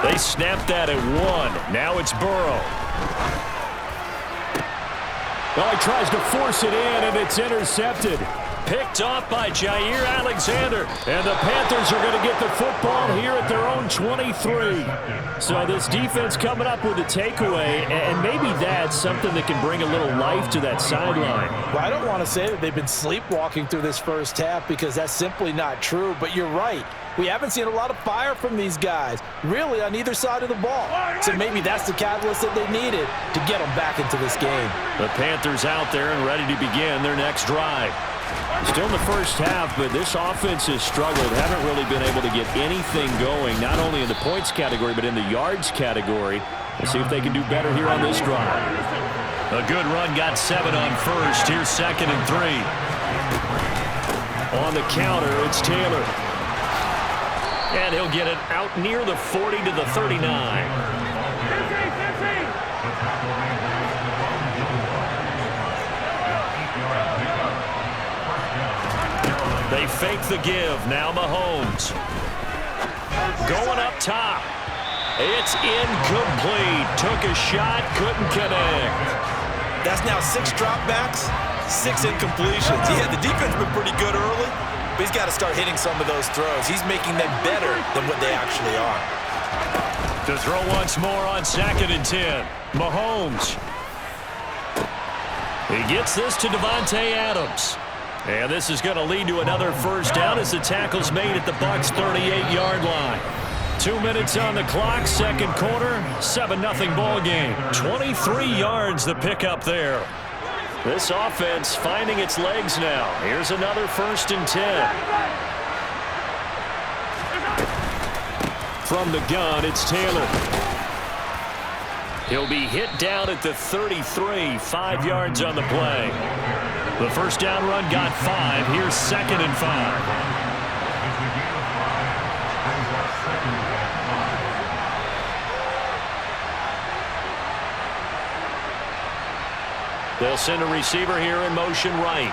They snapped that at 1. Now it's Burrow. Well, he tries to force it in, and it's intercepted. Picked off by Jair Alexander. And the Panthers are going to get the football here at their own 23. So this defense coming up with a takeaway, and maybe that's something that can bring a little life to that sideline. Well, I don't want to say that they've been sleepwalking through this first half because that's simply not true, but you're right. We haven't seen a lot of fire from these guys, really, on either side of the ball. So maybe that's the catalyst that they needed to get them back into this game. The Panthers out there and ready to begin their next drive. Still in the first half, but this offense has struggled. Haven't really been able to get anything going, not only in the points category, but in the yards category. Let's see if they can do better here on this drive. A good run, got 7 on first. Here's 2nd and 3. On the counter, it's Taylor. And he'll get it out near the 40 to the 39. They fake the give. Now Mahomes. Going up top. It's incomplete. Took a shot, couldn't connect. That's now 6 dropbacks, 6 incompletions. Yeah, the defense been pretty good early, but he's got to start hitting some of those throws. He's making them better than what they actually are. To throw once more on 2nd and 10. Mahomes. He gets this to Davante Adams. And this is going to lead to another first down as the tackle's made at the Bucs' 38-yard line. 2 minutes on the clock, second quarter, 7-0 ball game. 23 yards the pickup there. This offense finding its legs now. Here's another 1st and 10. From the gun, it's Taylor. He'll be hit down at the 33, 5 yards on the play. The first down run got 5. Here's 2nd and 5. They'll send a receiver here in motion right.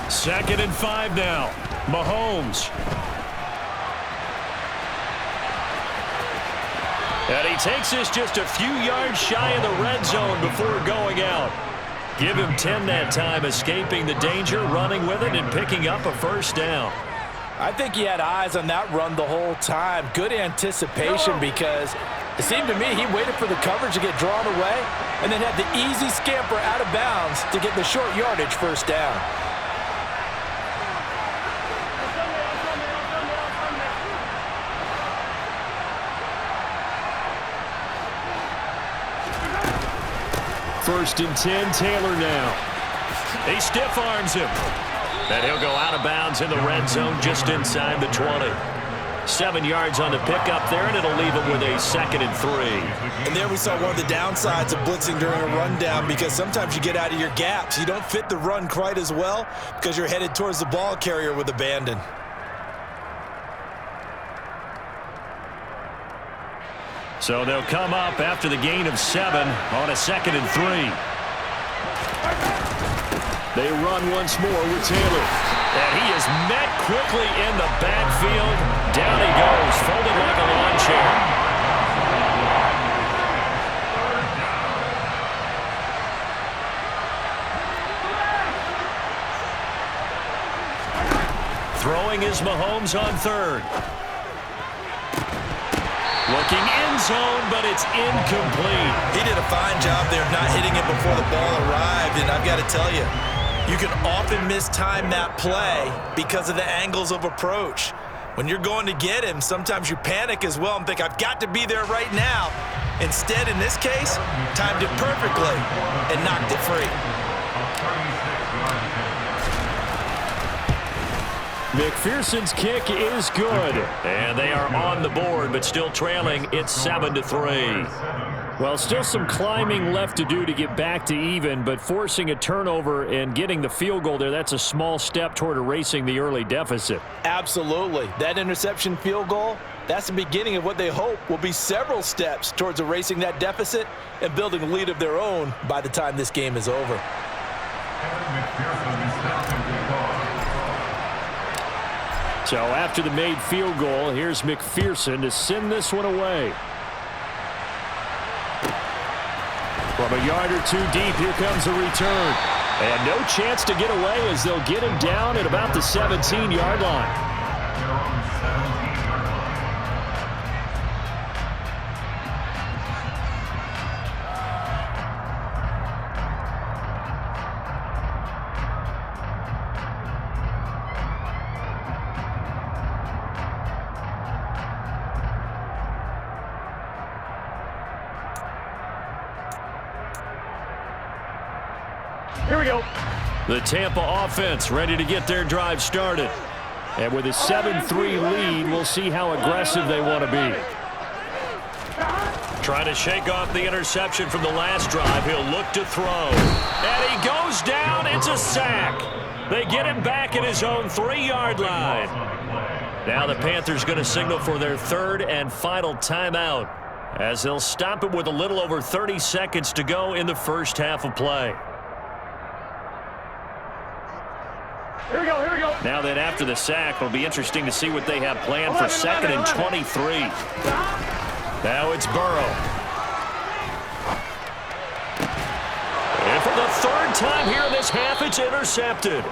Second and 5 now. Mahomes. And he takes this just a few yards shy of the red zone before going out. Give him 10 that time, escaping the danger, running with it, and picking up a first down. I think he had eyes on that run the whole time. Good anticipation because it seemed to me he waited for the coverage to get drawn away and then had the easy scamper out of bounds to get the short yardage first down. First and 10, Taylor now. He stiff arms him. And he'll go out of bounds in the red zone just inside the 20. 7 yards on the pickup there, and it'll leave him with a 2nd and 3. And there we saw one of the downsides of blitzing during a rundown because sometimes you get out of your gaps. You don't fit the run quite as well because you're headed towards the ball carrier with abandon. So they'll come up after the gain of 7 on a 2nd and 3. They run once more with Taylor. And he is met quickly in the backfield. Down he goes, folded like a lawn chair. Throwing is Mahomes on 3rd. Looking end zone, but it's incomplete. He did a fine job there of not hitting it before the ball arrived, and I've got to tell you, you can often mistime that play because of the angles of approach. When you're going to get him, sometimes you panic as well and think, I've got to be there right now. Instead, in this case, timed it perfectly and knocked it free. McPherson's kick is good. And they are on the board, but still trailing. It's 7-3. Well, still some climbing left to do to get back to even, but forcing a turnover and getting the field goal there, that's a small step toward erasing the early deficit. Absolutely. That interception field goal, that's the beginning of what they hope will be several steps towards erasing that deficit and building a lead of their own by the time this game is over. So after the made field goal, here's McPherson to send this one away. From a yard or two deep, here comes a return. And no chance to get away as they'll get him down at about the 17-yard line. Here we go. The Tampa offense ready to get their drive started. And with a 7-3 lead, we'll see how aggressive they want to be. Trying to shake off the interception from the last drive. He'll look to throw. And he goes down. It's a sack. They get him back at his own 3-yard line. Now the Panthers going to signal for their third and final timeout, as they'll stop it with a little over 30 seconds to go in the first half of play. Here we go, here we go. Now then, after the sack, it'll be interesting to see what they have planned for 2nd and 23. Now it's Burrow. And for the third time here in this half, it's intercepted.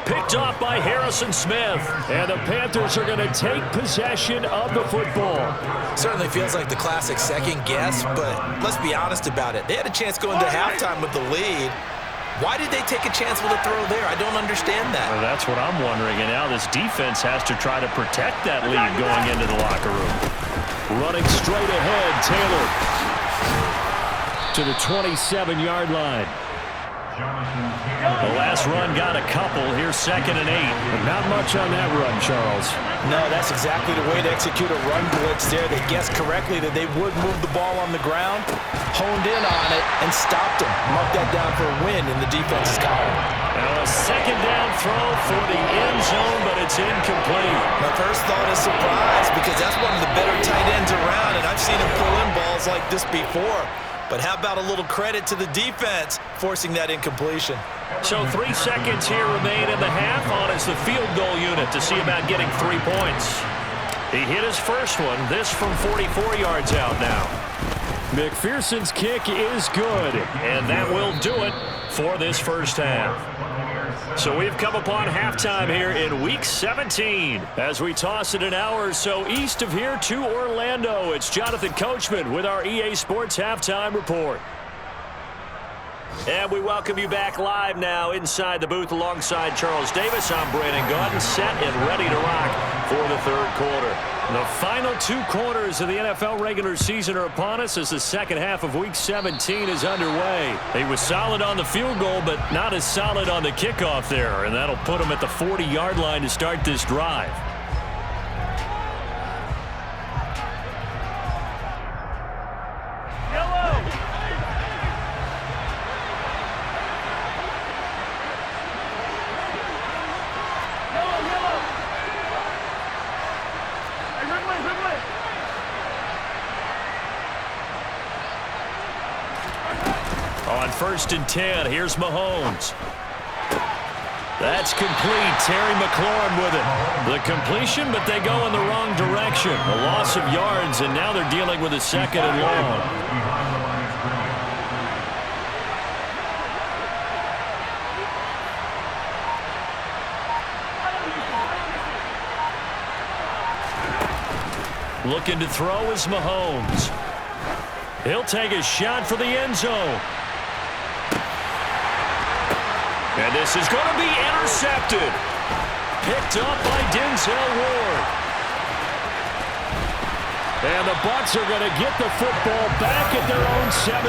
Picked off by Harrison Smith. And the Panthers are going to take possession of the football. Certainly feels like the classic second guess, but let's be honest about it. They had a chance going to halftime with the lead. Why did they take a chance with a throw there? I don't understand that. Well, that's what I'm wondering. And now this defense has to try to protect that lead going into the locker room. Running straight ahead, Taylor to the 27-yard line. The last run got a couple. Here's 2nd and 8. But not much on that run, Charles. No, that's exactly the way to execute a run blitz there. They guessed correctly that they would move the ball on the ground, honed in on it, and stopped them. Mark that down for a win in the defense's column. Now a 2nd down throw for the end zone, but it's incomplete. My first thought is surprise, because that's one of the better tight ends around, and I've seen him pull in balls like this before. But how about a little credit to the defense forcing that incompletion? So 3 seconds here remain in the half. On is the field goal unit to see about getting 3 points. He hit his first one. This from 44 yards out now. McPherson's kick is good, and that will do it for this first half. So we've come upon halftime here in Week 17 as we toss it an hour or so east of here to Orlando. It's Jonathan Coachman with our EA Sports Halftime Report. And we welcome you back live now inside the booth alongside Charles Davis. I'm Brandon Gaudin, set and ready to rock for the third quarter. The final 2 quarters of the NFL regular season are upon us as the second half of Week 17 is underway. He was solid on the field goal, but not as solid on the kickoff there, and that'll put him at the 40-yard line to start this drive. On 1st and 10, here's Mahomes. That's complete. Terry McLaurin with it. The completion, but they go in the wrong direction. A loss of yards, and now they're dealing with a 2nd and long. Looking to throw is Mahomes. He'll take a shot for the end zone. And this is going to be intercepted. Picked up by Denzel Ward. And the Bucs are going to get the football back at their own 17.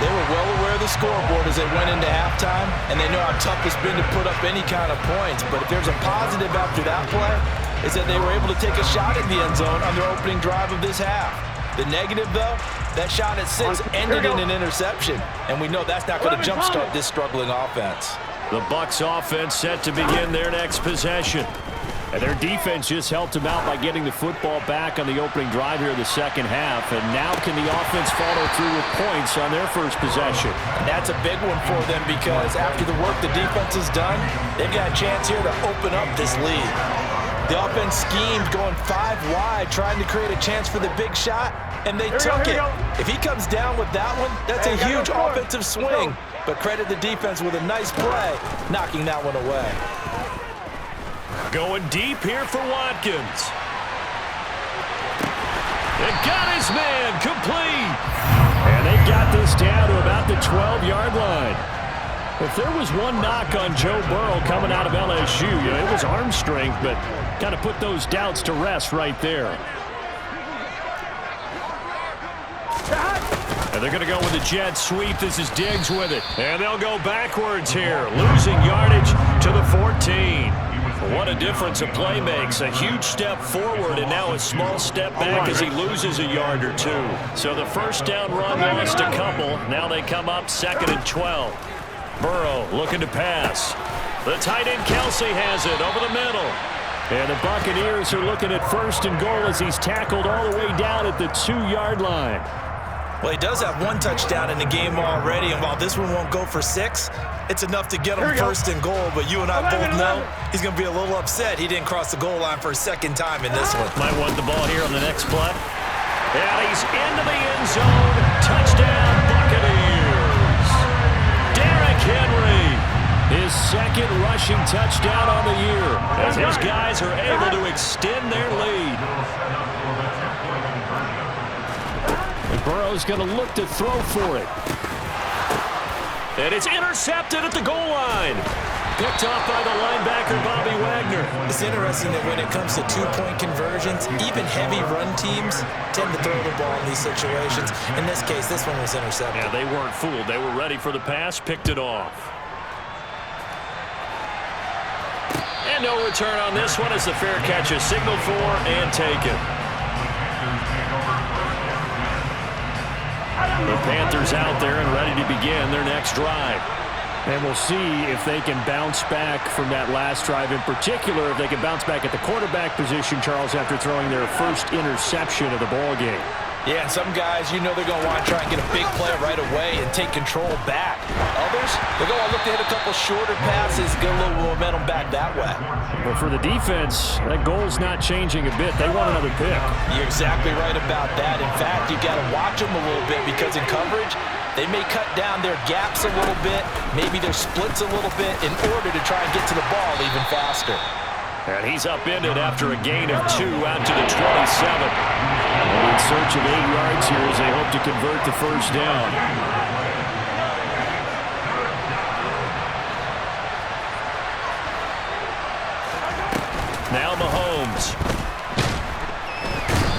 They were well aware of the scoreboard as they went into halftime, and they know how tough it's been to put up any kind of points. But if there's a positive after that play, is that they were able to take a shot at the end zone on their opening drive of this half. The negative, though, that shot at 6 ended in an interception, and we know that's not going to jumpstart this struggling offense. The Bucs offense set to begin their next possession. And their defense just helped them out by getting the football back on the opening drive here in the second half. And now can the offense follow through with points on their first possession? And that's a big one for them because after the work the defense has done, they've got a chance here to open up this lead. The offense schemed going 5 wide, trying to create a chance for the big shot, and they took it. If he comes down with that one, that's a huge offensive swing. But credit the defense with a nice play, knocking that one away. Going deep here for Watkins. It got his man complete. And they got this down to about the 12-yard line. If there was one knock on Joe Burrow coming out of LSU, it was arm strength, but kind of put those doubts to rest right there. And they're going to go with a jet sweep. This is Diggs with it. And they'll go backwards here, losing yardage to the 14. What a difference a play makes. A huge step forward and now a small step back as he loses a yard or two. So the first down run lost a couple. Now they come up 2nd and 12. Burrow looking to pass. The tight end Kelsey has it over the middle. And the Buccaneers are looking at 1st and goal as he's tackled all the way down at the 2-yard line. Well, he does have 1 touchdown in the game already, and while this one won't go for 6, it's enough to get him 1st and goal. But you and I both know he's going to be a little upset he didn't cross the goal line for a 2nd time in this one. Might want the ball here on the next play. And he's into the end zone. Touchdown, Buccaneers. Derrick Henry, his 2nd rushing touchdown on the year, as his guys are able to extend their lead. Burrow's going to look to throw for it. And it's intercepted at the goal line. Picked off by the linebacker, Bobby Wagner. It's interesting that when it comes to 2-point conversions, even heavy run teams tend to throw the ball in these situations. In this case, this one was intercepted. Yeah, they weren't fooled. They were ready for the pass, picked it off. And no return on this one as the fair catch is signaled for and taken. The Panthers out there and ready to begin their next drive. And we'll see if they can bounce back from that last drive. In particular, if they can bounce back at the quarterback position, Charles, after throwing their first interception of the ball game. Yeah, and some guys, they're going to want to try and get a big play right away and take control back. Others, they're going to look to hit a couple shorter passes, get a little momentum back that way. But for the defense, that goal's not changing a bit. They want another pick. You're exactly right about that. In fact, you've got to watch them a little bit because in coverage, they may cut down their gaps a little bit, maybe their splits a little bit in order to try and get to the ball even faster. And he's upended after a gain of 2 out to the 27. In search of 8 yards here as they hope to convert the first down. Now Mahomes.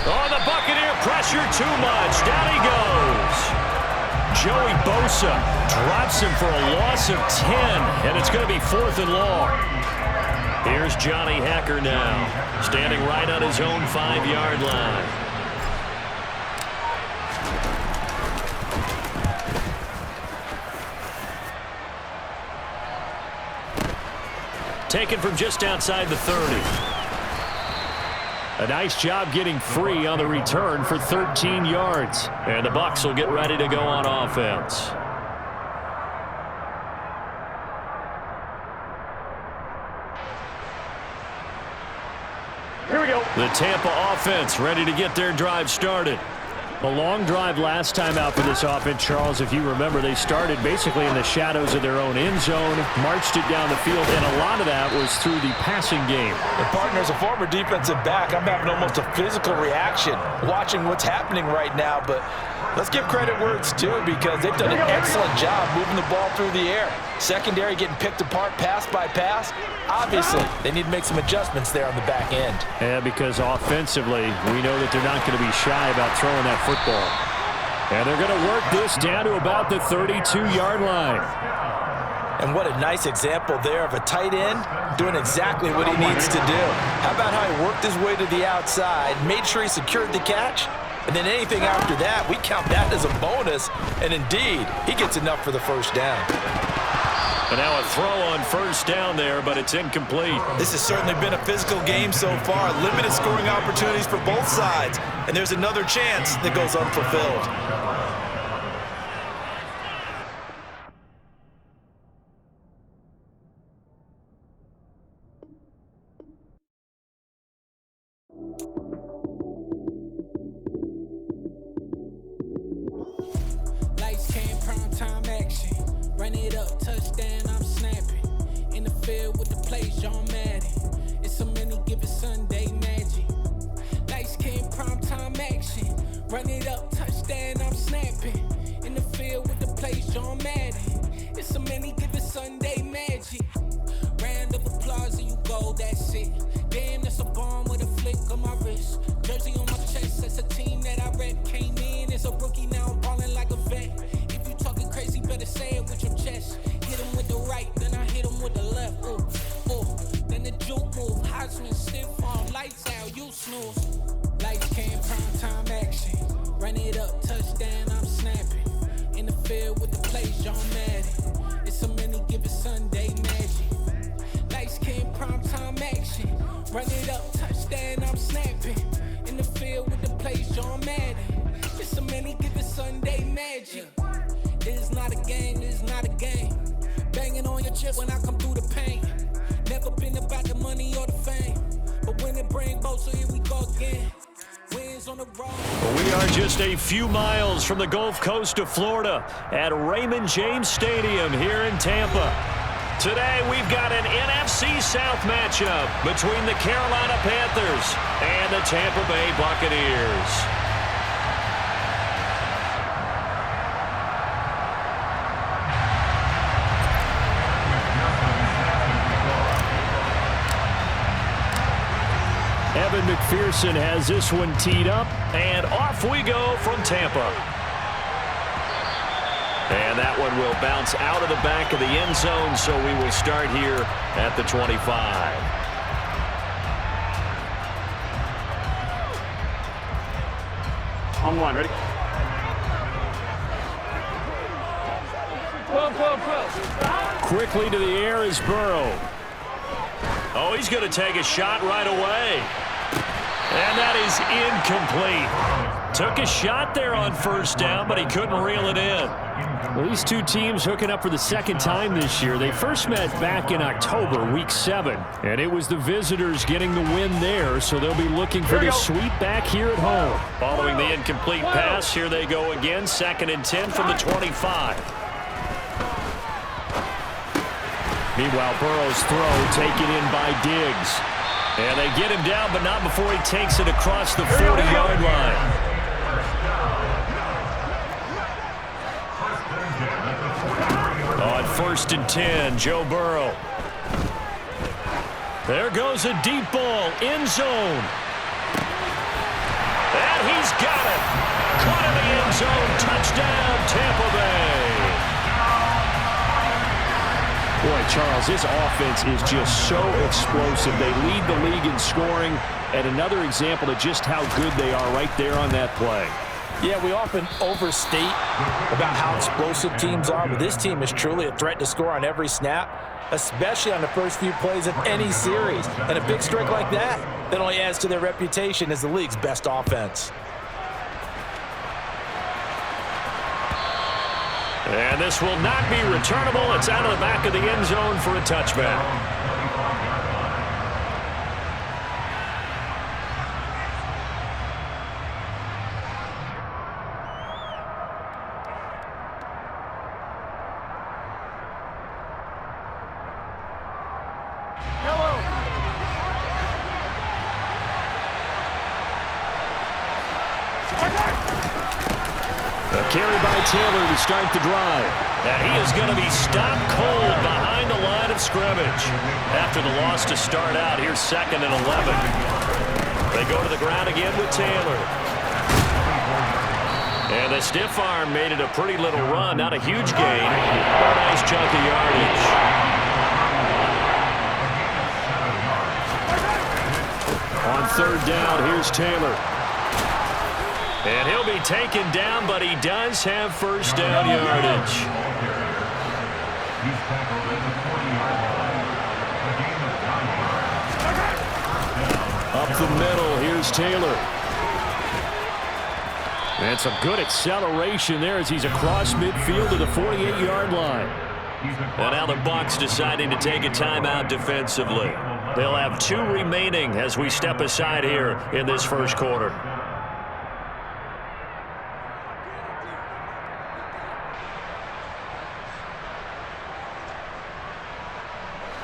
Oh, the Buccaneer pressure too much. Down he goes. Joey Bosa drops him for a loss of 10, and it's going to be 4th and long. Here's Johnny Hacker now, standing right on his own 5-yard line. Taken from just outside the 30. A nice job getting free on the return for 13 yards. And the Bucs will get ready to go on offense. Here we go. The Tampa offense ready to get their drive started. A long drive last time out for this offense, Charles. If you remember, they started basically in the shadows of their own end zone, marched it down the field, and a lot of that was through the passing game. And partner, as a former defensive back, I'm having almost a physical reaction watching what's happening right now. But let's give credit where it's due because they've done an excellent job moving the ball through the air. Secondary getting picked apart pass by pass. Obviously, they need to make some adjustments there on the back end. Yeah, because offensively, we know that they're not going to be shy about throwing that football. And they're going to work this down to about the 32-yard line. And what a nice example there of a tight end doing exactly what he needs to do. How about how he worked his way to the outside, made sure he secured the catch, and then anything after that, we count that as a bonus. And indeed, he gets enough for the first down. And now a throw on first down there, but it's incomplete. This has certainly been a physical game so far. Limited scoring opportunities for both sides. And there's another chance that goes unfulfilled. touchdown, I'm snapping. In the field with the plays, John Madden. It's a many given Sunday magic. Light skin, prime time action. Run it up, touchdown, I'm snapping. In the field with the plays, John Madden. It's a many given Sunday magic. Round of applause and you go, that's it. Damn, that's a bomb with a flick on my wrist. Jersey on my chest, that's a team that I rep. Came in as a rookie, now I'm ballin' like a vet. If you talking crazy, better say it with your chest. Hit him with the right, then I hit him with the left. Ooh, ooh. Then the juke move, Heisman, stiff arm, lights out, you snooze. Lights cam, prime time action. Run it up, touchdown, I'm snapping. In the field with the plays, John Madden. It's a many given Sunday magic. Lights cam, prime time action. Run it up, touchdown, I'm snapping. In the field with the plays, John Madden. It's a many given Sunday magic. It is not a game, it is not a game. Banging on your chest when I come through the pain. Never been about the money or the fame. But when it bring both, so here we go again. Wins on the road. We are just a few miles from the Gulf Coast of Florida at Raymond James Stadium here in Tampa. Today we've got an NFC South matchup between the Carolina Panthers and the Tampa Bay Buccaneers. Evan McPherson has this one teed up, and off we go from Tampa. And that one will bounce out of the back of the end zone, so we will start here at the 25. On one, ready? Quickly to the air is Burrow. Oh, he's going to take a shot right away. And that is incomplete. Took a shot there on first down, but he couldn't reel it in. Well, these two teams hooking up for the second time this year. They first met back in October, week 7. And it was the visitors getting the win there, so they'll be looking for the sweep back here at home. Following the incomplete pass, here they go again. 2nd and 10 from the 25. Meanwhile, Burrow's throw taken in by Diggs. And they get him down, but not before he takes it across the 40-yard line. On 1st and 10, Joe Burrow. There goes a deep ball, end zone. And he's got it. Caught in the end zone, touchdown, Tampa Bay. Boy, Charles, this offense is just so explosive. They lead the league in scoring, and another example of just how good they are right there on that play. Yeah, we often overstate about how explosive teams are, but this team is truly a threat to score on every snap, especially on the first few plays of any series. And a big streak like that only adds to their reputation as the league's best offense. And this will not be returnable. It's out of the back of the end zone for a touchback. Carry by Taylor to start the drive. And he is going to be stopped cold behind the line of scrimmage. After the loss to start out, here's 2nd and 11. They go to the ground again with Taylor. And the stiff arm made it a pretty little run. Not a huge gain, but a nice chunk of yardage. On 3rd down, here's Taylor. And he'll be taken down, but he does have first down yardage. Up the middle, here's Taylor. And some good acceleration there as he's across midfield to the 48-yard line. And now the Bucs deciding to take a timeout defensively. They'll have 2 remaining as we step aside here in this first quarter.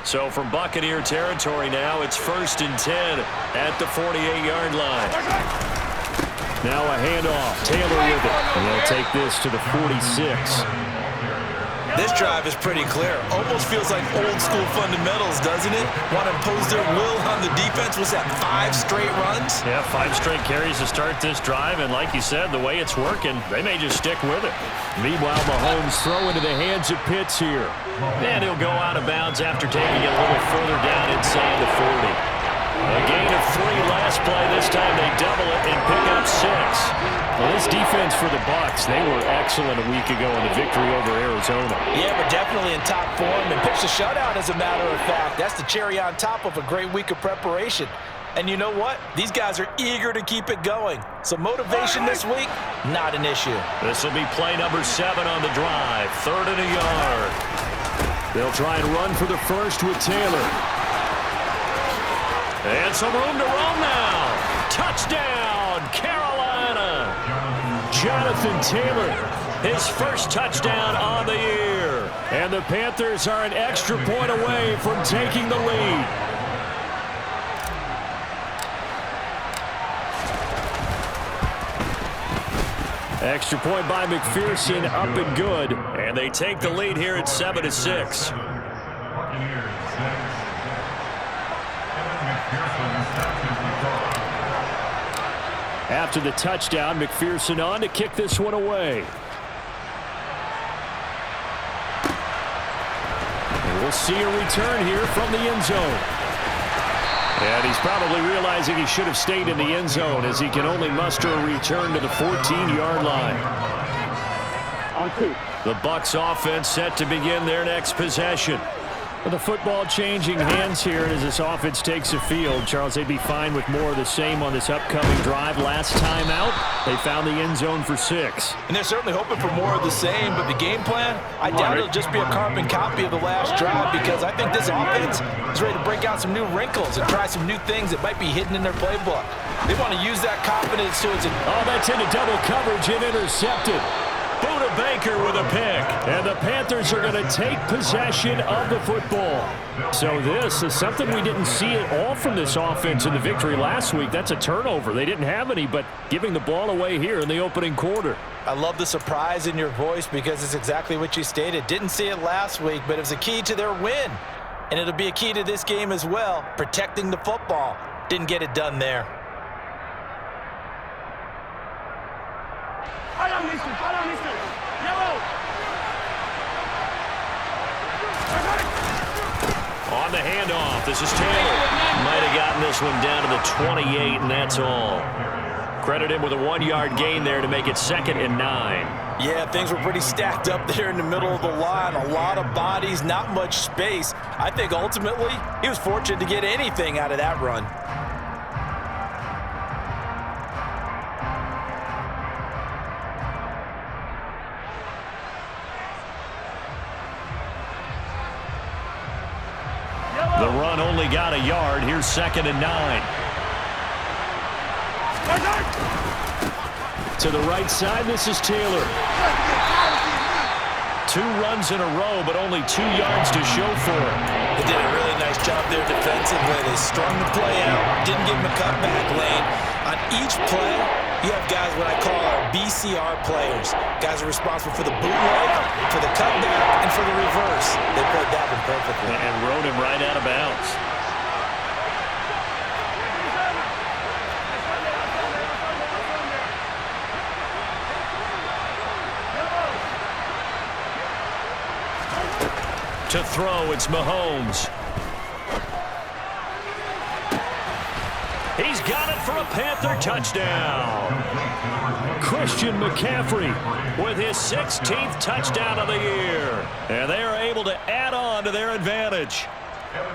So from Buccaneer territory now, it's 1st and 10 at the 48-yard line. Now a handoff. Taylor with it. And they'll take this to the 46. This drive is pretty clear. Almost feels like old school fundamentals, doesn't it? Want to impose their will on the defense. Was that 5 straight runs? Yeah, 5 straight carries to start this drive. And like you said, the way it's working, they may just stick with it. Meanwhile, Mahomes throw into the hands of Pitts here. And he'll go out of bounds after taking it a little further down inside the 40. A gain of 3 last play. This time they double it and pick up 6. Well, this defense for the Bucs, they were excellent a week ago in the victory over Arizona. Yeah, we're definitely in top form and pitched a shutout, as a matter of fact. That's the cherry on top of a great week of preparation. And you know what? These guys are eager to keep it going. So motivation this week, not an issue. This will be play number 7 on the drive. 3rd and a yard. They'll try and run for the first with Taylor. And some room to roam now. Touchdown, Carolina. Jonathan Taylor, his first touchdown on the year. And the Panthers are an extra point away from taking the lead. Extra point by McPherson, up and good. And they take the lead here at 7-6. After the touchdown, McPherson on to kick this one away. And we'll see a return here from the end zone. And he's probably realizing he should have stayed in the end zone as he can only muster a return to the 14-yard line. The Bucs offense set to begin their next possession. With the football changing hands here as this offense takes the field, Charles, they'd be fine with more of the same on this upcoming drive. Last time out, they found the end zone for 6. And they're certainly hoping for more of the same, but the game plan, I doubt it'll just be a carbon copy of the last drive, because I think this offense is ready to break out some new wrinkles and try some new things that might be hidden in their playbook. They want to use that confidence to its... Oh, that's into double coverage and intercepted. Buda Baker with a pick. And the Panthers are going to take possession of the football. So this is something we didn't see at all from this offense in the victory last week. That's a turnover. They didn't have any, but giving the ball away here in the opening quarter. I love the surprise in your voice, because it's exactly what you stated. Didn't see it last week, but it was a key to their win. And it'll be a key to this game as well, protecting the football. Didn't get it done there. On the handoff, this is Taylor. Might have gotten this one down to the 28, and that's all. Credit him with a 1-yard gain there to make it 2nd and 9. Yeah, things were pretty stacked up there in the middle of the line. A lot of bodies, not much space. I think ultimately he was fortunate to get anything out of that run. The run only got a yard. Here's 2nd and 9. To the right side, this is Taylor. 2 runs in a row, but only 2 yards to show for it. They did a really nice job there defensively. They strung the play out, didn't give him a cutback lane. On each play, you have guys what I call our BCR players. Guys are responsible for the bootleg, for the cutback, and for the reverse. They played that one perfectly. And rode him right out of bounds. To throw, it's Mahomes. He's got it for a Panther touchdown. Christian McCaffrey with his 16th touchdown of the year. And they are able to add on to their advantage.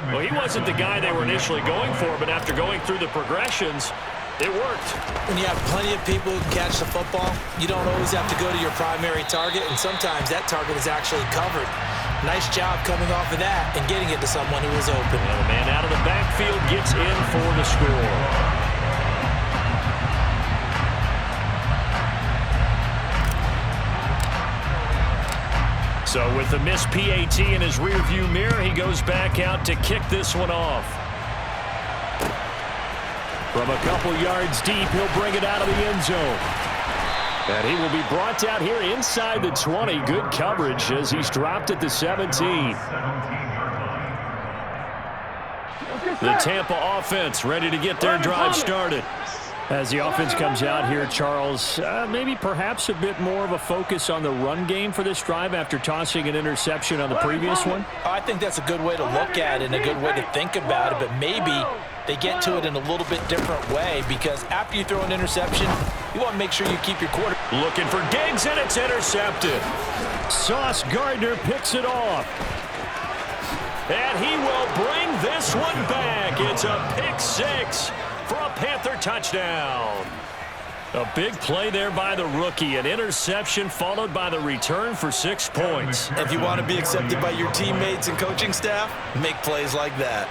Well, he wasn't the guy they were initially going for, but after going through the progressions, it worked. When you have plenty of people who can catch the football, you don't always have to go to your primary target, and sometimes that target is actually covered. Nice job coming off of that and getting it to someone who was open. Well, the man out of the backfield gets in for the score. So with the missed PAT in his rearview mirror, he goes back out to kick this one off. From a couple yards deep, he'll bring it out of the end zone. And he will be brought down here inside the 20. Good coverage as he's dropped at the 17. The Tampa offense ready to get their drive started. As the offense comes out here, Charles, maybe perhaps a bit more of a focus on the run game for this drive after tossing an interception on the previous one? I think that's a good way to look at it and a good way to think about it, but maybe they get to it in a little bit different way because after you throw an interception, you want to make sure you keep your quarterback. Looking for Diggs, and it's intercepted. Sauce Gardner picks it off. And he will bring this one back. It's a pick six for a Panther touchdown. A big play there by the rookie. An interception followed by the return for 6 points. If you want to be accepted by your teammates and coaching staff, make plays like that.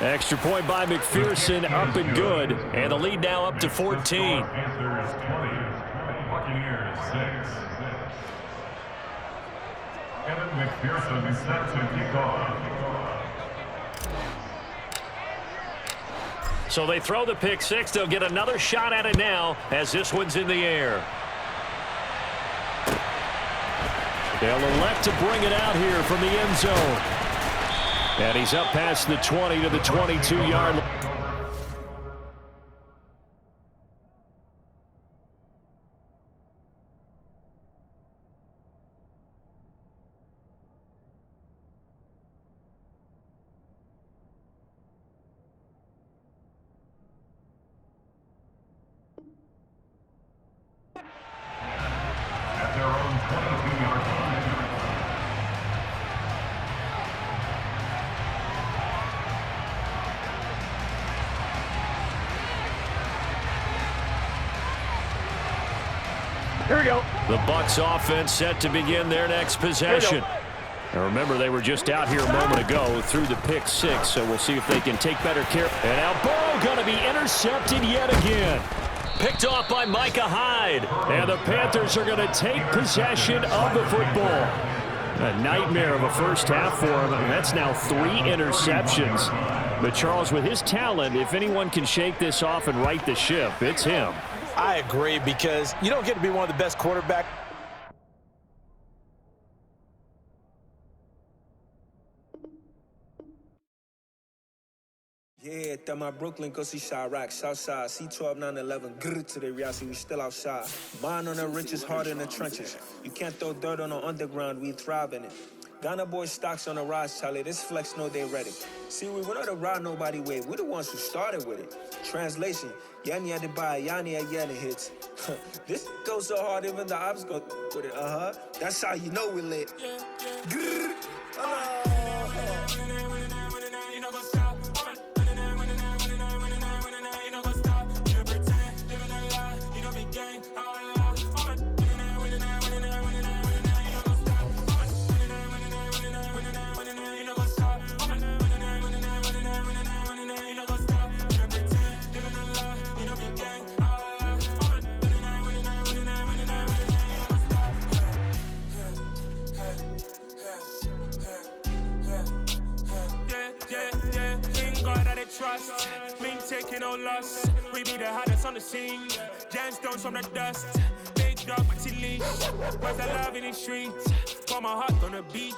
Extra point by McPherson, up and good. And the lead now up to 14. Panthers 20, Buccaneers 6. Kevin McPherson set to kick off. So they throw the pick six. They'll get another shot at it now as this one's in the air. They'll elect to bring it out here from the end zone. And he's up past the 20 to the 22-yard line. At their own 22-yard line. Here we go. The Bucs offense set to begin their next possession. Now remember, they were just out here a moment ago through the pick six, so we'll see if they can take better care. And now Burrow going to be intercepted yet again. Picked off by Micah Hyde. And the Panthers are going to take possession of the football. A nightmare of a first half for him. That's now 3 interceptions. But Charles, with his talent, if anyone can shake this off and right the ship, it's him. I agree because you don't get to be one of the best quarterbacks. Yeah, that my Brooklyn, go see Chirac, Southside, C12, 911, grrr to the reality, we still outside. Mine on the riches, hard in the trenches. You can't throw dirt on the underground, we thrive in it. Ghana boys stocks on the rise, Charlie, this flex know they ready. See, we were not to ride nobody way, we the ones who started with it. Translation, Yanni had to buy, Yanni had Yanni hits. This goes so hard, even the ops go with it, That's how you know we lit. Grrr, trust, me taking no loss. We be the hottest on the scene. Gemstones from the dust. Big dog with your leash. Where's the love in the streets? Got my heart on the beat.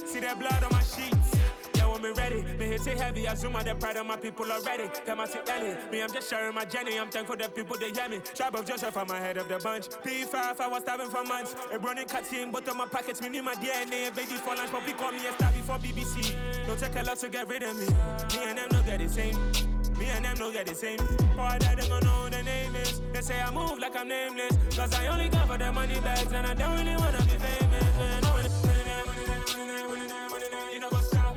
See that blood on my sheets. Yeah, when we ready, me hit it heavy. I zoom out the pride of my people already. Them I sit early. Me, I'm just sharing my journey. I'm thankful that people they hear me. Tribe of Joseph, I'm ahead of the bunch. P5, I was starving for months. A running cuts in, but on my pockets, me need my DNA. Baby for lunch, but we call me a star before BBC. Don't take a lot to get rid of me. Me and them no get the same. Me and them no get the same. Boy, that they gonna know who the name is. They say I move like I'm nameless. Cause I only got for the money bags and I don't really wanna be famous. You know what's up?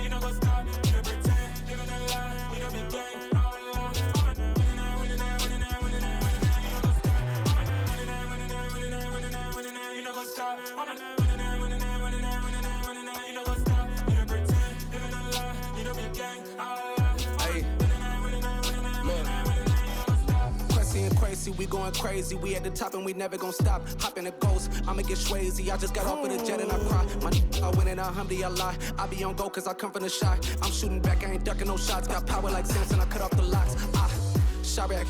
You know what's up? You pretend, living a lie. You know be gang. crazy, we going crazy. We at the top and we never gon' stop. Hop in the ghost, I'ma get crazy. I just got off of the jet and I cry. My I win in a Humvee, I lie. I be on go cause I come from the shot. I'm shooting back, I ain't ducking no shots. Got power like Samson, I cut off the locks. Chirac,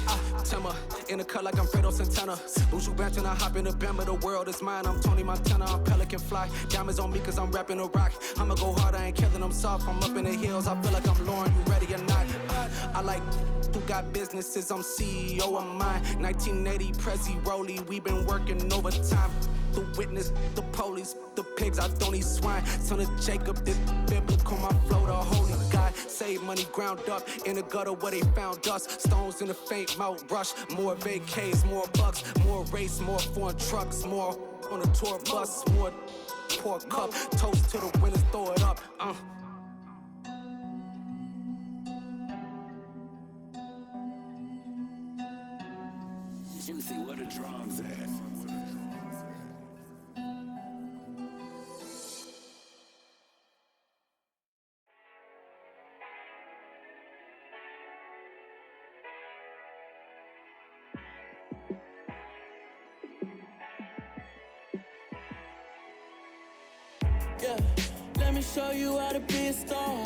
Timber, in the cut like I'm Fredo Santana. Buju Banton, I hop in the Bama, the world is mine. I'm Tony Montana, I'm Pelican Fly. Diamonds on me cause I'm rapping a rock. I'ma go hard, I ain't killing them soft. I'm up in the hills, I feel like I'm Lauren, you ready or not? I like who got businesses, I'm CEO of mine. 1980, Prezi Rolly, we been working overtime. The witness, the police, the pigs, I don't eat swine. Son of Jacob, this biblical, my flow, the holy God. Save money ground up in the gutter where they found us. Stones in the faint mouth rush. More vacays, more bucks, more race, more foreign trucks, more on a tour bus, more pour cup. Toast to the winners, throw it up. Juicy, where the drums at? Yeah, let me show you how to be a star.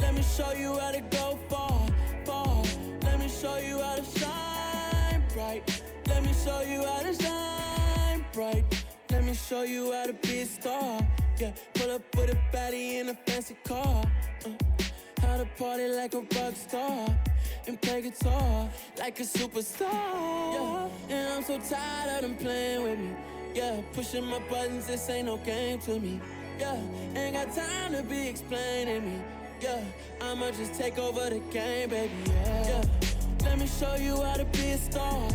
Let me show you how to go far, far. Let me show you how to shine bright. Let me show you how to shine bright. Let me show you how to be a star. Yeah, pull up with a baddie in a fancy car. How to party like a rock star and play guitar like a superstar. Yeah, and I'm so tired of them playing with me. Yeah, pushing my buttons, this ain't no game to me. Yeah, ain't got time to be explaining me. Yeah, I'ma just take over the game, baby. Yeah, let me show you how to be a star.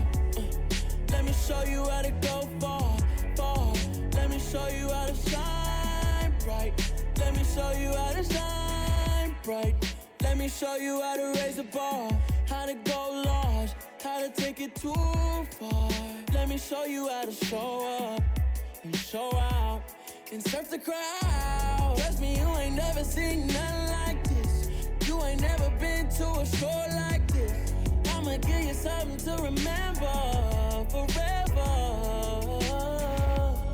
Let me show you how to go far, far. Let me show you how to shine bright. Let me show you how to shine bright. Let me show you how to raise a bar, how to go large, how to take it too far. Let me show you how to show up and show out and surf the crowd. Trust me, you ain't never seen nothing like this. You ain't never been to a show like this. I'ma give you something to remember forever.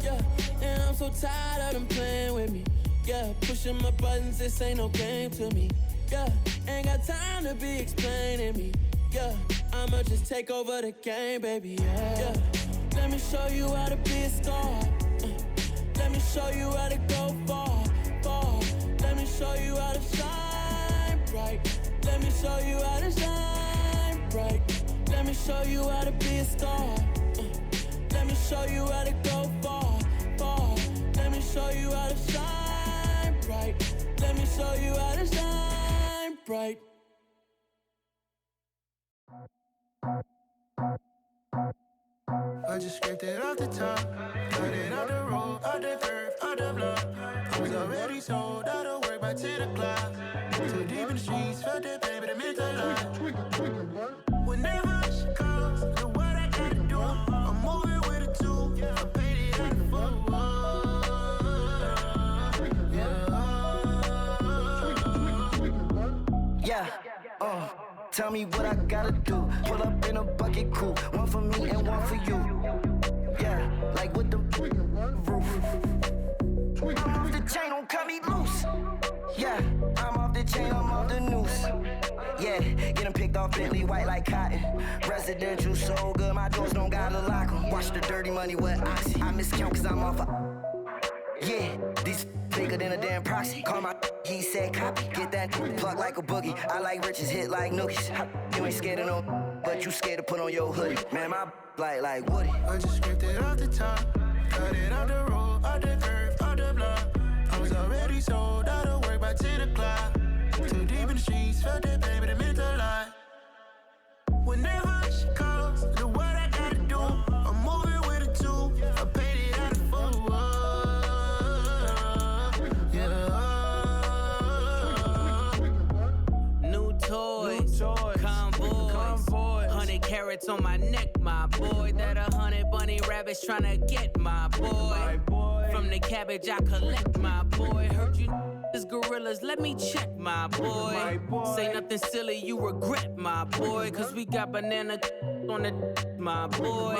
Yeah, and I'm so tired of them playing with me. Yeah, pushing my buttons, this ain't no game to me. Yeah, ain't got time to be explaining me. Yeah, I'ma just take over the game, baby. Yeah, let me show you how to be a star. Let me show you how to go far, far. Let me show you how to shine bright. Let me show you how to shine bright. Let me show you how to be a star. Let me show you how to go far, far. Let me show you how to shine bright. Let me show you how to shine bright. I just scraped it off the top, cut it off the road, off the curb, off the block. I was already sold out of work by 10 o'clock. Too deep in the streets, felt that pain, but it meant a lot. Whenever she calls, know what I gotta do. I'm moving with a two, I paid it out of full. Yeah, tell me what I gotta do. Pull up in a bucket crew, one for me and one for you. Yeah, like with the roof. I'm off the chain, don't cut me loose. Yeah, I'm off the chain, I'm off the noose. Yeah, getting picked off Bentley white like cotton. Residential so good, my doors don't gotta lock 'em. Watch the dirty money with Oxy. I miscount cause I'm off a... Yeah, these bigger than a damn proxy. Call my he said copy. Get that plug like a boogie. I like riches, hit like nookies. You ain't scared of no, but you scared to put on your hoodie. Man, my like Woody. I just scraped it off the top, cut it off the road, off the curb, off the block. I was already sold out of work by 10 o'clock. Too deep in the streets, felt that pain, but it meant a lot. Whenever she calls, know what I gotta do. I'm moving with a two, I paid it out of full. Convoys, 100 carats on my neck, my boy. That 100 bunny rabbits tryna get my boy. From the cabbage I collect, my boy. Heard you is gorillas, let me check, my boy. Say nothing silly, you regret, my boy. Cause we got banana on the my boy.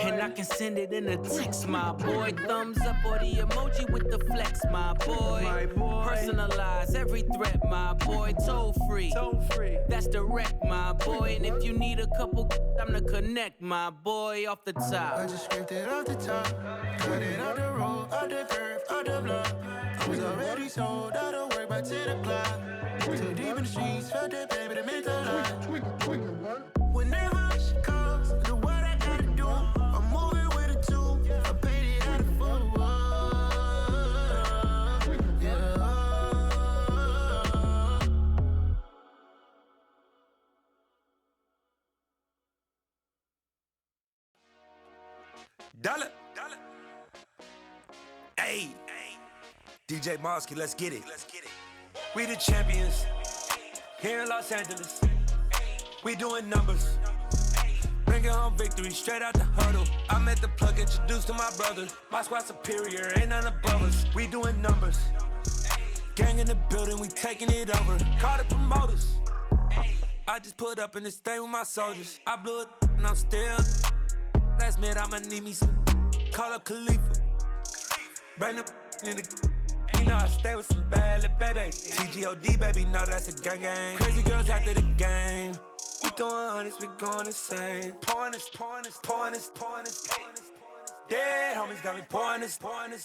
And I can send it in a text, my boy. Thumbs up or the emoji with the flex, my boy. Personalize every threat, my boy. Toll free. That's direct, my boy. And if you need a couple, I'm the connect, my boy, off the top. I just scraped it off the top, cut it out the road, out the curve, out the block. I was already sold out of work by 10 o'clock. Too deep in the streets, felt that baby, that meant a lot. Whenever she calls, do what I gotta do. I'm moving with a two, I paid it out of full. Yeah. Dollar. Hey. DJ Mosky, let's get it. We the champions here in Los Angeles. We doing numbers. Bringing home victory straight out the huddle. I met the plug, introduced to my brother. My squad superior, ain't none above us. We doing numbers. Gang in the building, we taking it over. Call the promoters. I just put up in this thing with my soldiers. I blew it and I'm still. Last minute I'ma need me some. Call up Khalifa. Bring the in the. You know I stay with some bad little baby. TGOD baby, know that's a gang gang. Crazy girls after the game. We going honest, we going insane. Pouring this. Dead homies got me pouring this.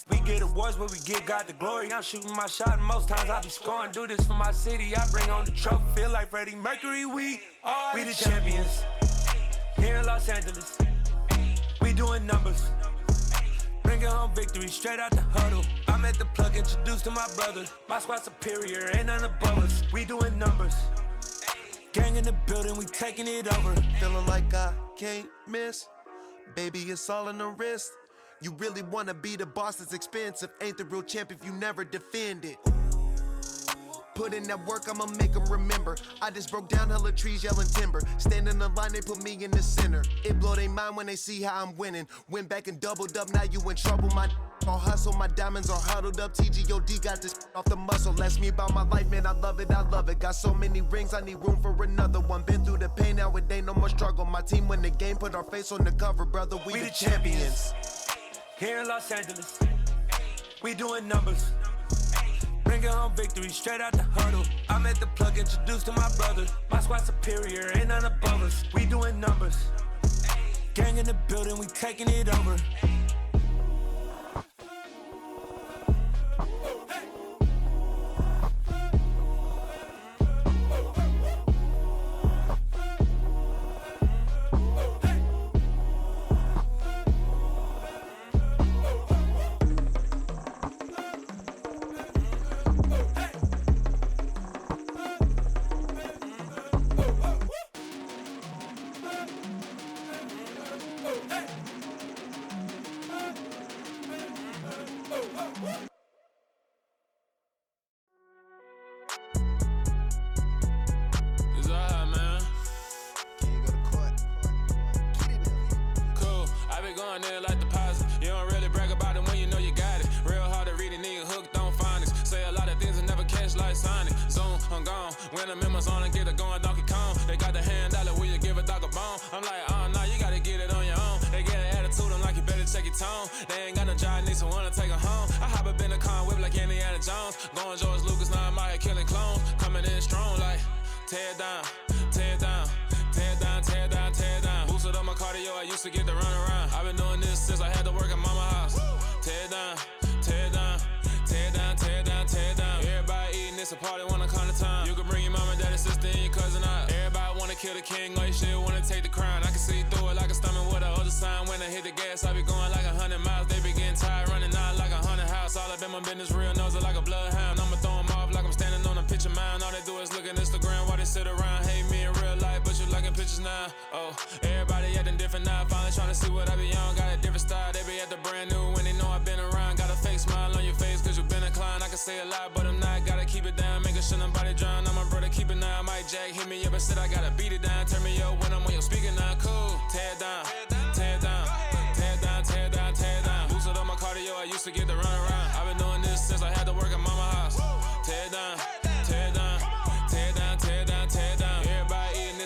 We get awards where we give God the glory. I'm shooting my shot and most times I be scoring. Do this for my city, I bring on the trophy. Feel like Freddie Mercury, we the champions here in Los Angeles. We doing numbers. Bringing home victory straight out the huddle. I met the plug, introduced to my brother. My squad superior, ain't none above us. We doing numbers. Gang in the building, we taking it over. Feeling like I can't miss. Baby, it's all in the wrist. You really wanna be the boss, it's expensive. Ain't the real champ if you never defend it. Put in that work, I'ma make them remember. I just broke down hella trees, yelling timber. Stand in the line, they put me in the center. It blow their mind when they see how I'm winning. Went back and doubled up, now you in trouble. My all hustle, my diamonds are huddled up. TGOD got this off the muscle. Ask me about my life, man, I love it. Got so many rings, I need room for another one. Been through the pain, now it ain't no more struggle. My team win the game, put our face on the cover, brother. We the champions. Here in Los Angeles, we doing numbers. Bringing home victory straight out the huddle. I met the plug, introduced to my brother. My squad superior, ain't none above us. We doing numbers. Gang in the building, we taking it over.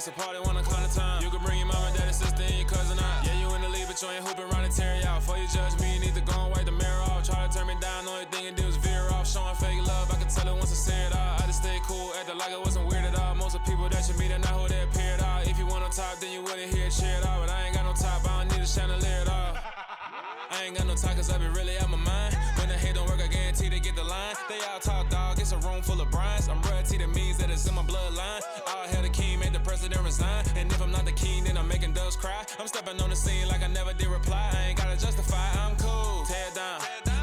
It's a party, wanna come to time. You can bring your mama, daddy, sister, don't talk, cause I be really out my mind. When the hate don't work, I guarantee they get the line. They all talk, dog, it's a room full of brines. I'm royalty, that means that it's in my bloodline. All hell the king, made the president resign. And if I'm not the king, then I'm making doves cry. I'm stepping on the scene like I never did reply. I ain't gotta justify, I'm cool. Tear it down,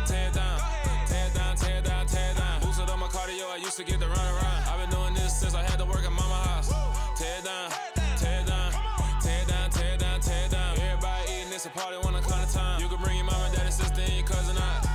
tear it down, tear it down, tear it down, tear it down. Boosted on my cardio, I used to get the run around. I've been doing this since I had to work at mama house. Tear it down, tear it down, tear it down, tear it down, tear it down. Everybody eating, it's a party when I come to time. You can bring your mama, daddy, sister, and your cousin out.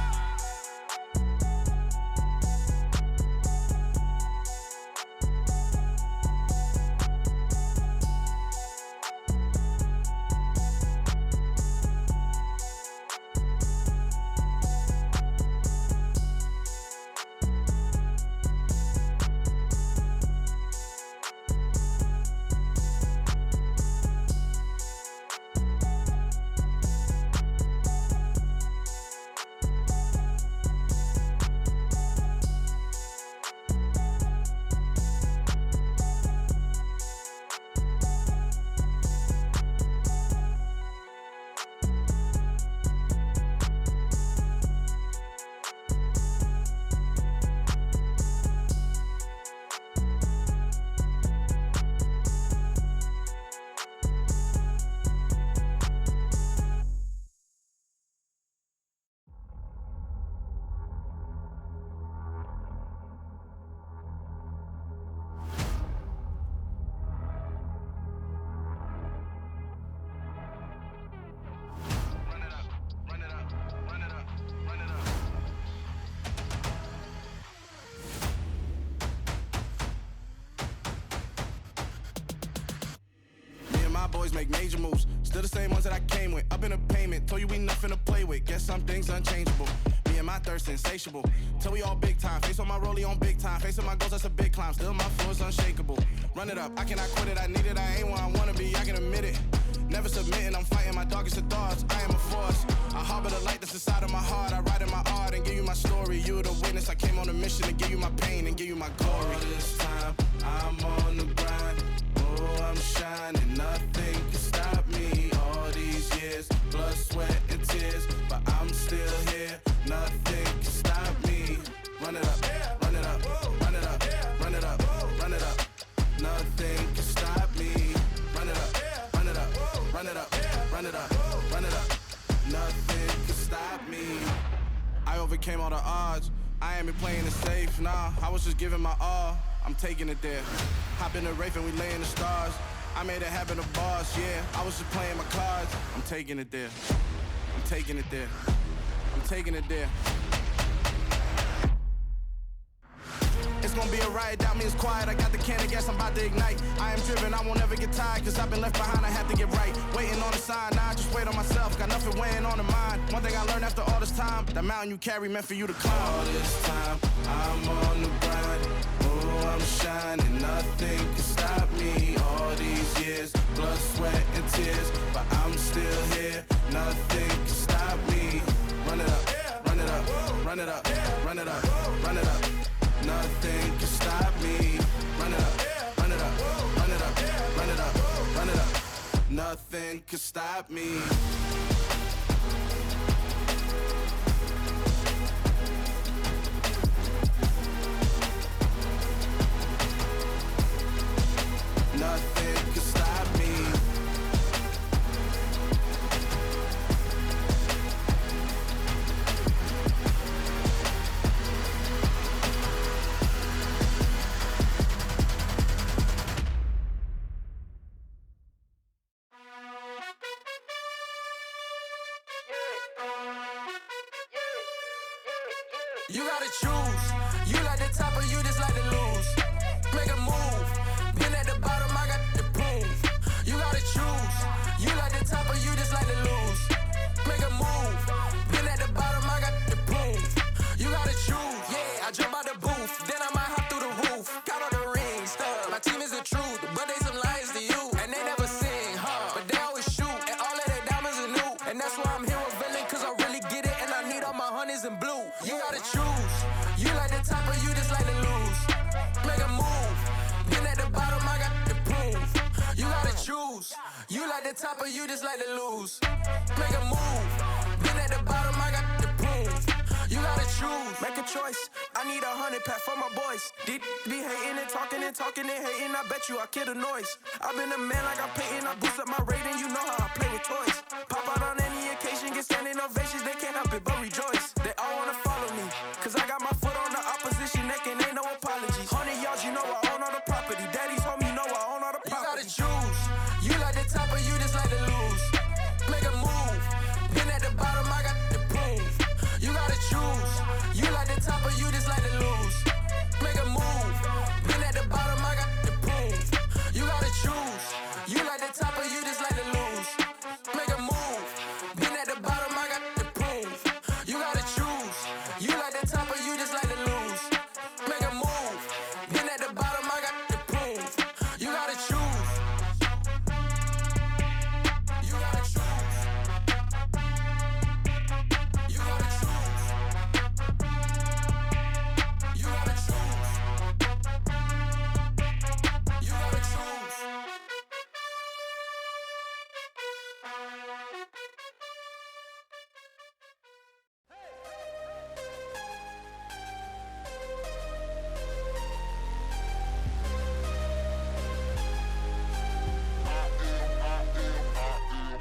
Boys make major moves, still the same ones that I came with. Up in a payment, told you we nothing to play with. Guess some things unchangeable. Me and my thirst insatiable. Till we all big time. Face on my rollie on big time. Facing my goals, that's a big climb. Still my flow is unshakable. Run it up, I cannot quit it. I need it, I ain't where I wanna be. I can admit it. Never submitting, I'm fighting my darkest of thoughts. I am a force. I harbor the light that's inside of my heart. I write in my art and give you my story. You the witness. I came on a mission to give you my pain and give you my glory. All this time, I'm on the grind. Oh, I'm shining, nothing can stop me. All these years, blood, sweat, and tears, but I'm still here. Nothing can stop me. Run it up, run it up, run it up, run it up, run it up. Nothing can stop me. Run it up, run it up, run it up, run it up, run it up. Nothing can stop me. I overcame all the odds. I ain't been playing it safe, nah. I was just giving my all. I'm taking it there. Hop in the Wraith and we lay in the stars. I made it happen to boss, yeah. I was just playing my cards. I'm taking it there. I'm taking it there. I'm taking it there. It's gonna be a riot, doubt me, it's quiet. I got the can of gas, I'm about to ignite. I am driven, I won't ever get tired, cause I've been left behind, I have to get right. Waiting on the sign, now I just wait on myself. Got nothing weighing on the mind. One thing I learned after all this time, that mountain you carry meant for you to climb. All this time, I'm on the grind. Oh, I'm shining, nothing can stop me. All these years, blood, sweat, and tears, but I'm still here. Nothing can stop me. Run it up, run it up, run it up, run it up, run it up. Nothing can stop me. Run it up, run it up, run it up, run it up, run it up. Nothing can stop me. Nothing can stop me. You gotta choose. You like the top or you just like to lose. Make a move. Been at the bottom, I got the proof. You gotta choose. You like the top or you just like to lose. Make a move. Been at the bottom, I got the proof. You gotta choose. Yeah, I jump out the booth, then I might hop through the roof. Count all the rings, stuff. My team is the truth, but they some liars to you. And they never sing, but they always shoot. And all of their diamonds are new. And that's why I'm here with villain, cause I really get it. And I need all my honeys in blue. You gotta choose. You like the top or you just like to lose. Make a move. Been at the bottom, I got the proof. You gotta choose. You like the top or you just like to lose. Make a move. Been at the bottom, I got choice. I need 100 pack for my boys. Be hating and talking and hating. I bet you I kill the noise. I've been a man like I'm Peyton. I boost up my rating. You know how I play with toys. Pop out on any occasion, get standing ovations. They can't help it but rejoice. They all wanna follow me, cause I got my foot on the opposition neck and ain't no apologies. 100 yards, you know I own all the property. Daddy's home, you know I own all the property. You gotta choose. You like the top or you just like to lose. Make a move. Been at the bottom, I got the proof. You gotta choose. You like the top or you just like to lose. Make a move. Been at the bottom, I got the proof. You gotta choose. You like the top or you just like to lose. Make a move. Been at the bottom, I got the proof. You gotta choose. You like the top or you just like to lose. Make a move. Been at the bottom, I got the proof. You gotta choose. You gotta choose. You gotta choose. You gotta choose. You gotta choose.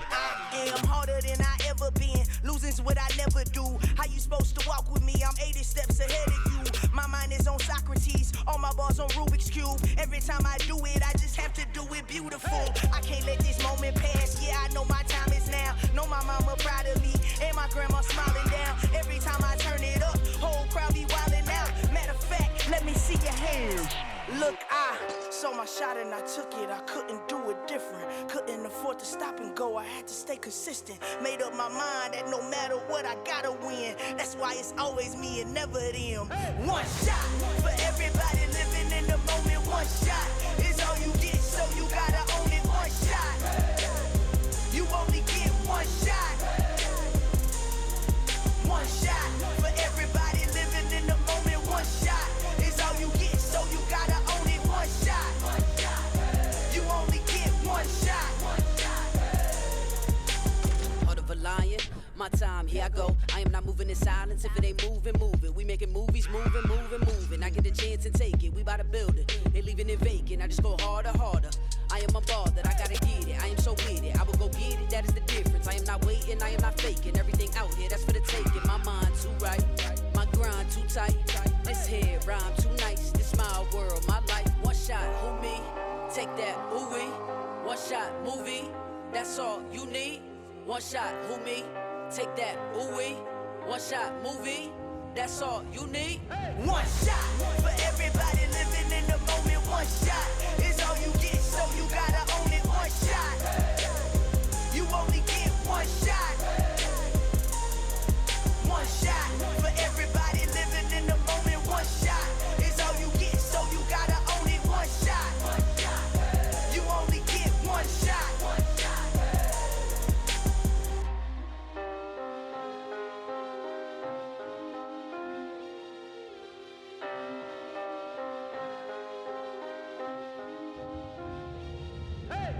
I am harder than I ever been. Losing's what I never do. How you supposed to walk with me? I'm 80 steps ahead of you. My mind is on Socrates. All my bars on Rubik's Cube. Every time I do it, I just have to do it beautiful. I can't let this moment pass. Yeah, I know my time is now. Know my mama proud of me. And my grandma smiling down. Every time I turn it up, whole crowd be wildin' out. Matter of fact, let me see your hands. Look, I saw my shot and I took it. I couldn't do it different. Couldn't afford to stop and go. I had to stay consistent. Made up my mind that no matter what, I gotta win. That's why it's always me and never them. One shot for everybody living in the moment. One shot is all you get, so you gotta own it. One shot. You only get one shot. One shot for everybody living in the moment. One shot is all you get, so you gotta own it. One shot. You only get one shot. Heart of a lion, my time, here I go. I am not moving in silence. If it ain't moving, move it. We making movies, moving. I get the chance and take it. We bout to build it. They leaving it vacant. I just go harder. I am a ball that I gotta get it. I am so with it. I will go get it. That is the difference. I am not waiting. I am not faking. Everything out here, that's for the taking. My mind too right. My grind too tight. This head rhyme too nice. This my world, my life. One shot, who me? Take that, ooh wee. One shot, movie. That's all you need. One shot, who me? Take that, ooh wee. One shot, movie. That's all you need. One shot for everybody living in the moment. One shot is all you get, so you gotta own it. One shot. You only get one shot. One shot for everybody living in the moment. One shot is all you get, so you gotta own it. One shot. You only get one shot.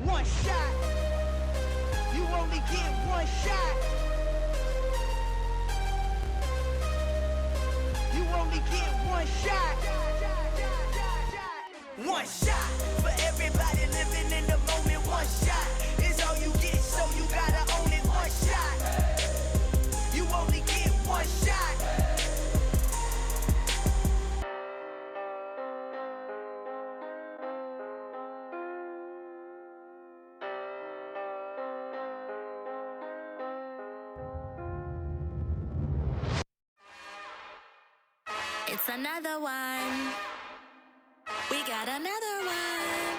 One shot. You only get one shot. You only get one shot. One shot for everybody living in the moment. One shot is all you get, so you gotta own it. One shot. You only get one shot. It's another one. We got another one.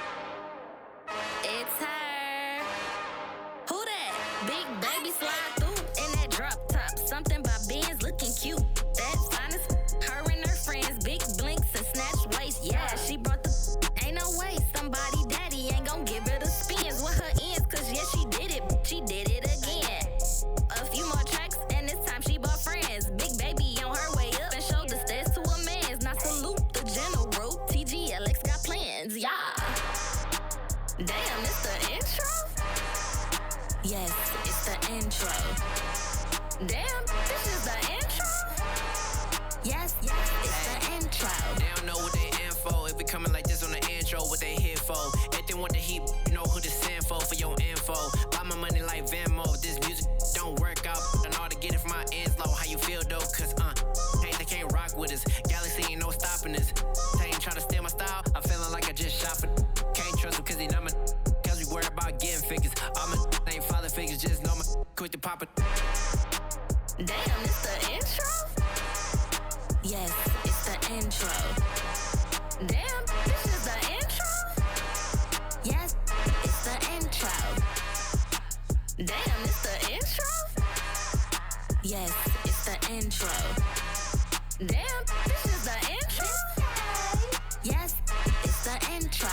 It's her. Who that? Big baby slide through in that drop top. Something by Benz looking cute. That's honest. Her and her friends, big blinks and snatch waist. Yeah, she brought the. Ain't no way somebody daddy ain't gon' give her the spins with her ends. Cause yeah, she did it. She did it again. A few more tracks and this time she bought friends. Big baby on her way up and showed the stairs to a man's. Now salute the general. TGLX got plans, yeah. Damn, it's the intro? Yes, it's the intro. Damn, this is the intro? Yes, yes. with the papa. Damn, it's the intro? Yes, it's the intro. Damn, this is the intro? Yes, it's the intro. Damn, it's the intro? Yes, it's the intro. Damn, this is the intro? Yes, it's the intro.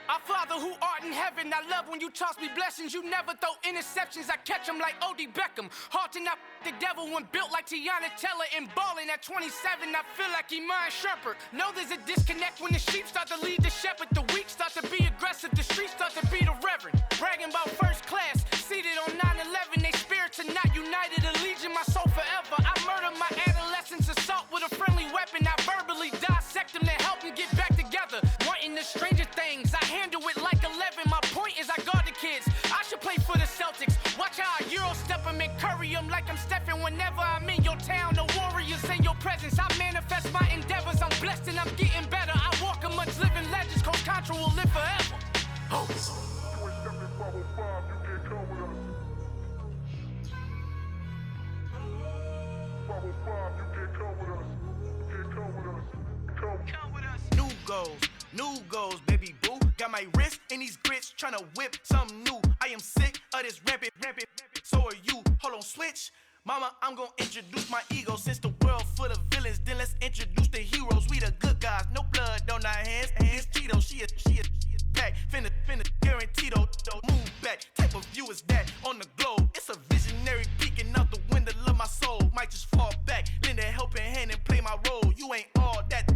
Our Father who art in heaven, I love when you toss me blessings. You never throw interceptions, I catch them like O.D. Beckham. Hard to not the devil when built like Tiana Teller. And balling at 27, I feel like Iman Shumpert. Know there's a disconnect when the sheep start to lead the shepherd. The weak start to be aggressive, the streets start to be the reverend. Bragging about first class, seated on 9/11. They spirits are not united, a legion, my soul forever. I murder my adolescence, assault with a friendly weapon. I verbally dissect them to help them get back together. Wanting the stranger things, I handle it like 11. My point is I guard the kids. I should play for the Celtics. Watch how I Euro step them and curry them like I'm Stephen. Whenever I'm in your town, the Warriors in your presence. I manifest my endeavors. I'm blessed and I'm getting better. I walk amongst living legends. Coach Contra will live forever. Oh. New goals, baby boo. Got my wrist in these grits, tryna whip something new. I am sick of this rampant. So are you. Hold on, switch. Mama, I'm gonna introduce my ego. Since the world full of villains, then let's introduce the heroes. We the good guys, no blood on our hands. Hands Tito, she is back. Finna, guaranteed move back. Type of view is that on the globe? It's a visionary peeking out the window of my soul. Might just fall back, lend a helping hand and play my role. You ain't all that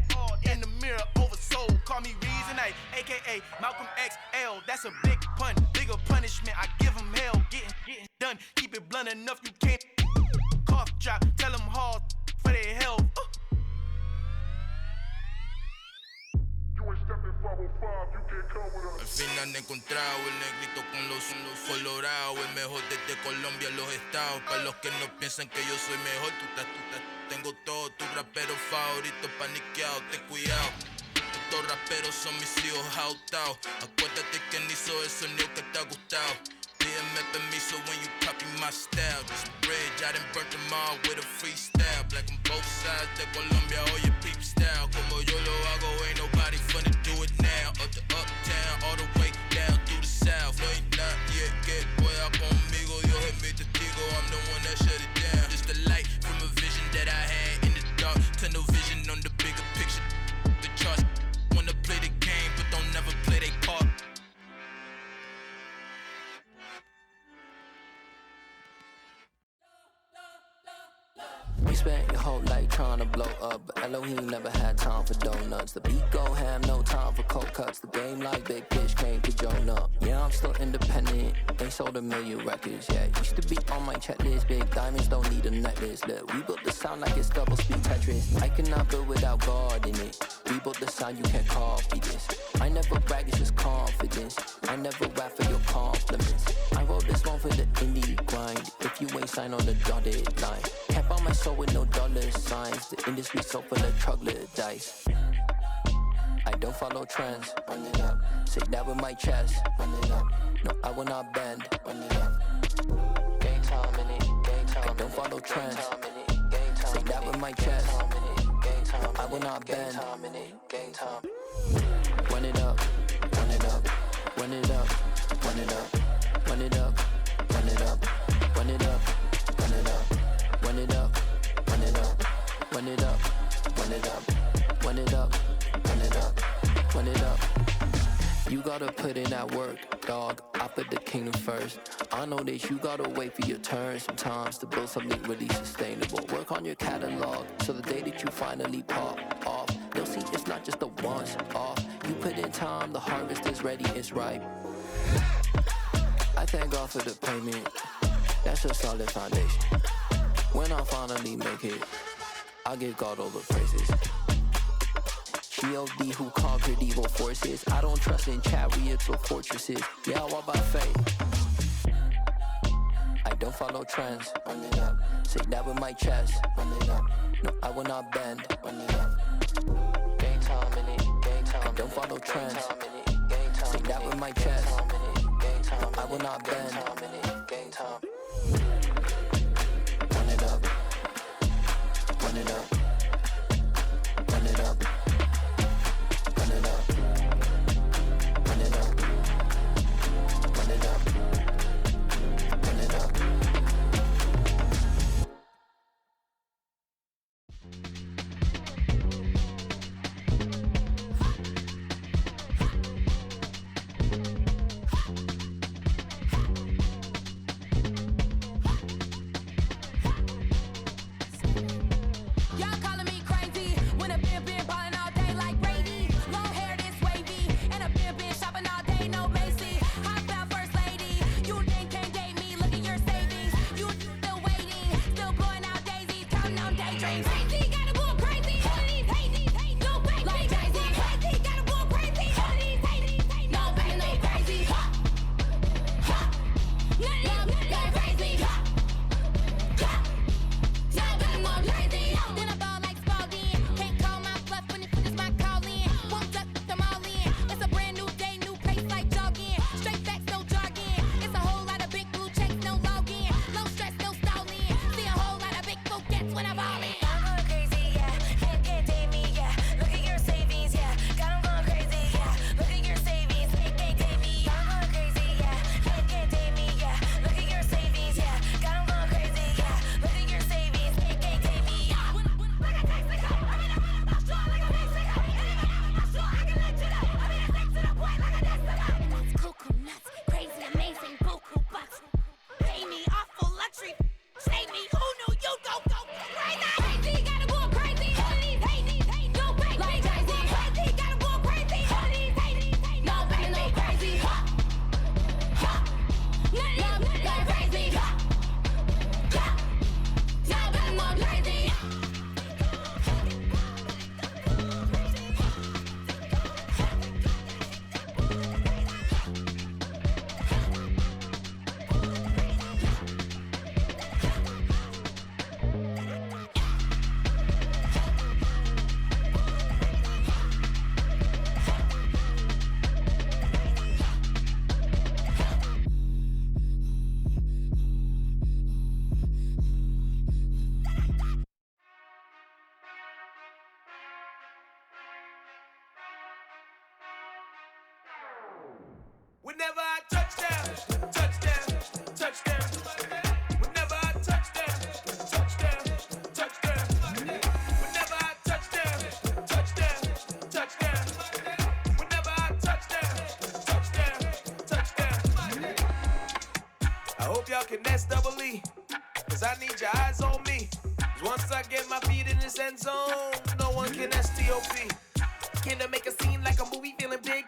in the mirror oversold. Call me Reason A, aka Malcolm XL. That's a big pun, bigger punishment. I give him hell, getting done. Keep it blunt enough, you can't cough drop. Tell them hard for their health. Al fin han encontrado el negrito con los colorados, el mejor desde Colombia, los estados. Para los que no piensan que yo soy mejor, tengo todo, tus raperos favoritos paniqueados, ten cuidado. Estos raperos son mis hijos jautados. Acuérdate quién hizo el sonido que te ha gustado. Pídeme permiso when you copy my style. This bridge, I done burnt them all with a freestyle. Black on both sides de Colombia, oye peep style. Como yo lo hago, ain't nobody finna do it now. Up to uptown, all the way down through the south. No ain't not yet, que pueda conmigo. Dios es mi testigo, I'm the one that shut it down. Just a light from a vision that I had in the dark. Tunnel vision on the bigger picture. The charts wanna play the game, but don't never play their part. We spent your whole life trying to blow up, but Elohim never had time for donuts. The beat go ham, no time for cold cuts. The game like Big Fish came to Jonah. Yeah, I'm still independent, they sold 1 million records. Yeah, used to be on my checklist. Big diamonds don't need a necklace. Look, we built the sound like it's double speed Tetris. I cannot build without God in it. We built the sound, you can't copy this. I never brag, it's just confidence. I never rap for your compliments. I wrote this one for the indie grind. If you ain't signed on the dotted line, can't buy my soul with no dollar signs. The industry so full of troglodytes. I don't follow trends. Run it up. Say that with my chest. Run it up. No, I will not bend. Run it up. Game time in it. Game time. I don't follow trends. Say that with my chest. No, I will not bend. Game time. Run it up. Run it up. Run it up. Run it up. Run it up. Run it up. Run it up. Run it up. Run it up. Run it up. Run it up. Run it up. Run it up. Run it up. Run it up. You gotta put in that work, dog. I put the kingdom first. I know that you gotta wait for your turn sometimes to build something really sustainable. Work on your catalog, so the day that you finally pop off, you'll see it's not just a once off. You put in time, the harvest is ready, it's ripe. I thank God for the payment. That's a solid foundation. When I finally make it, I give God all the praises. G.O.D. who conquered evil forces. I don't trust in chariots or fortresses. Yeah, I walk by faith. I don't follow trends. Run it up. Say that with my chest. Run it up. No, I will not bend. Run it up. Game time in it. Game time. I don't follow trends. Say that with my chest. No, I will not bend. Game time. Run it up. Run it up. Run it up. Run it up. Run it up. Run it up. Run it up. Y'all calling me crazy when a been ballin' all day like Brady. Long hair this wavy, and a been shopping all day, no Macy. Hot out first lady, you think can't date me? Look at your savings, you still waiting, still blowing out daisies, counting on daydreams. Crazy, gotta go crazy. All of these hate, no baby. Like Jay-Z, crazy, gotta go crazy. All of these hate, no baby, no crazy. None of these crazy. Then I ball like Spalding. Can't call my bluff when it's my calling. Won't duck them all in. It's a brand new day, new pace like jogging. Straight facts, no jargon. It's a whole lot of big blue checks, no login. Low stress, no stalling. See a whole lot of big blue gets when I ball in. I'm going crazy, yeah. Can't date me, yeah. Look at your savings, yeah. Got 'em going crazy, yeah. Look at your savings, can't date me. I'm going crazy, yeah. Can't date me, yeah. Look at your savings, yeah. Got 'em going crazy, yeah. Look at your savings, can't date me. Cuckoo nuts, crazy, amazing, buku bucks. Pay me awful luxury. Save me, who knew you go crazy? Crazy, gotta go crazy. All of these hate, no baby. Like Jay-Z, crazy, gotta go crazy. All of these hate, no baby, no crazy. None of these crazy. Y'all better go crazy. Whenever I touchdown, touchdown, touchdown. Whenever I touchdown, touchdown, touchdown. Whenever I touchdown, touchdown, touchdown. Whenever I touchdown, touchdown, touchdown. I hope y'all can nest double E, 'cause I need your eyes on me. 'Cause once I get my feet in this end zone, no one can STOP. Can I make a scene like a movie, feeling big